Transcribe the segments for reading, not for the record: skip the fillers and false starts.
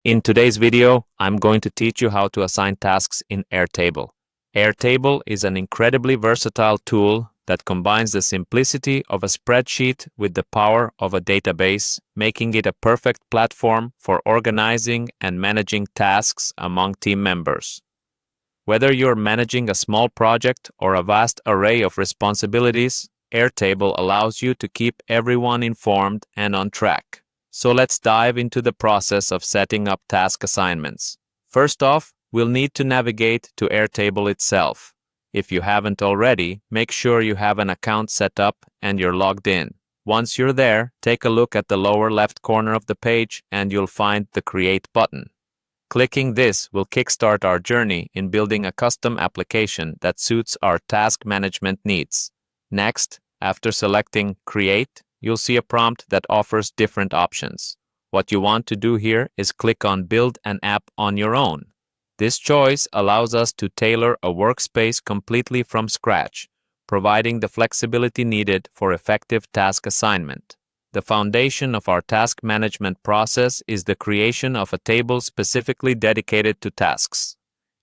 In today's video, I'm going to teach you how to assign tasks in Airtable. Airtable is an incredibly versatile tool that combines the simplicity of a spreadsheet with the power of a database, making it a perfect platform for organizing and managing tasks among team members. Whether you're managing a small project or a vast array of responsibilities, Airtable allows you to keep everyone informed and on track. So let's dive into the process of setting up task assignments. First off, we'll need to navigate to Airtable itself. If you haven't already, make sure you have an account set up and you're logged in. Once you're there, take a look at the lower left corner of the page and you'll find the Create button. Clicking this will kickstart our journey in building a custom application that suits our task management needs. Next, after selecting Create, you'll see a prompt that offers different options. What you want to do here is click on Build an app on your own. This choice allows us to tailor a workspace completely from scratch, providing the flexibility needed for effective task assignment. The foundation of our task management process is the creation of a table specifically dedicated to tasks.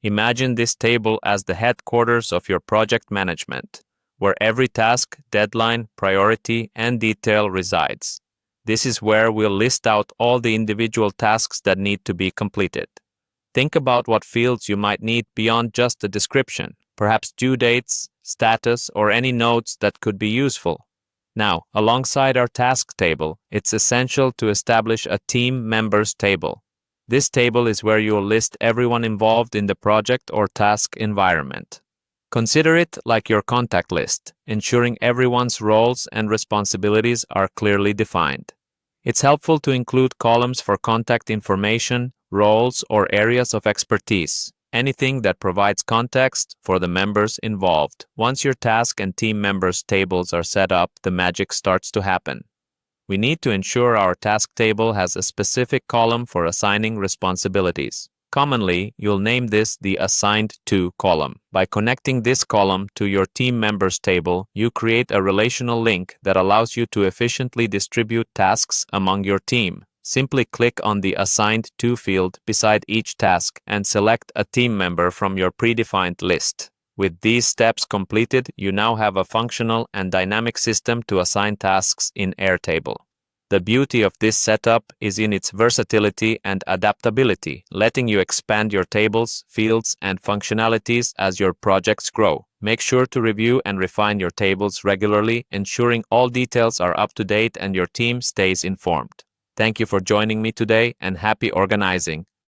Imagine this table as the headquarters of your project management, where every task, deadline, priority, and detail resides. This is where we'll list out all the individual tasks that need to be completed. Think about what fields you might need beyond just a description, perhaps due dates, status, or any notes that could be useful. Now, alongside our task table, it's essential to establish a team members table. This table is where you'll list everyone involved in the project or task environment. Consider it like your contact list, ensuring everyone's roles and responsibilities are clearly defined. It's helpful to include columns for contact information, roles, or areas of expertise, anything that provides context for the members involved. Once your task and team members' tables are set up, the magic starts to happen. We need to ensure our task table has a specific column for assigning responsibilities. Commonly, you'll name this the Assigned To column. By connecting this column to your team members table, you create a relational link that allows you to efficiently distribute tasks among your team. Simply click on the Assigned To field beside each task and select a team member from your predefined list. With these steps completed, you now have a functional and dynamic system to assign tasks in Airtable. The beauty of this setup is in its versatility and adaptability, letting you expand your tables, fields, and functionalities as your projects grow. Make sure to review and refine your tables regularly, ensuring all details are up to date and your team stays informed. Thank you for joining me today and happy organizing.